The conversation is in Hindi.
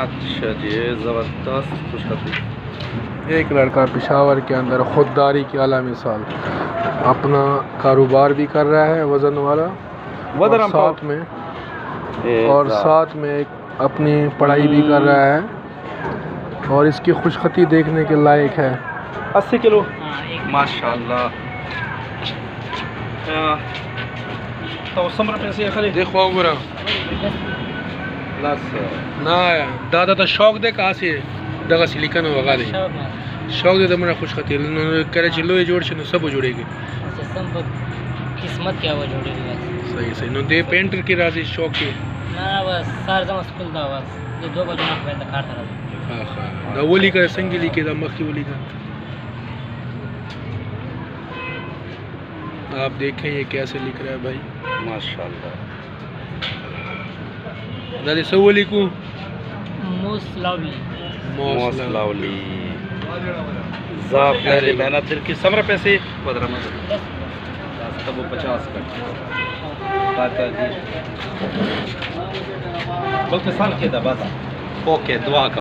अच्छा जी, ज़बरदस्त खुशखबरी। एक लड़का पेशावर के अंदर खुददारी की आला मिसाल अपना कारोबार भी कर रहा है वज़न वाला, और साथ में एक अपनी पढ़ाई भी कर रहा है, और इसकी खुशखती देखने के लायक है। 80 किलो माशाल्लाह। तो समर पैसे खाली देखो बुरा ना दादा तो शौक दे कहाँ से दगा सिलिकन वगा दे शौक दे मेरा खुशखती करे चिल्लो जोड़ से सब जुड़ेगी किस्मत क्या वो जोड़ेगी सही सही नो दे पेंटर की राजी शौक के ना बस सार जमा स्कूल दा बस ये दो बजे ना पहले खाट था। हां हां दा वली का संगीली के दा मक्की वली का आप देखें ये कैसे लिख रहा है भाई माशाल्लाह। दादी सवली को मोस्लावली ज़ाब मेरी मेहनत दिल की समर पैसे बदरा मत तब 50 का ताता जी बहुत साल के दबा ओके दुआ का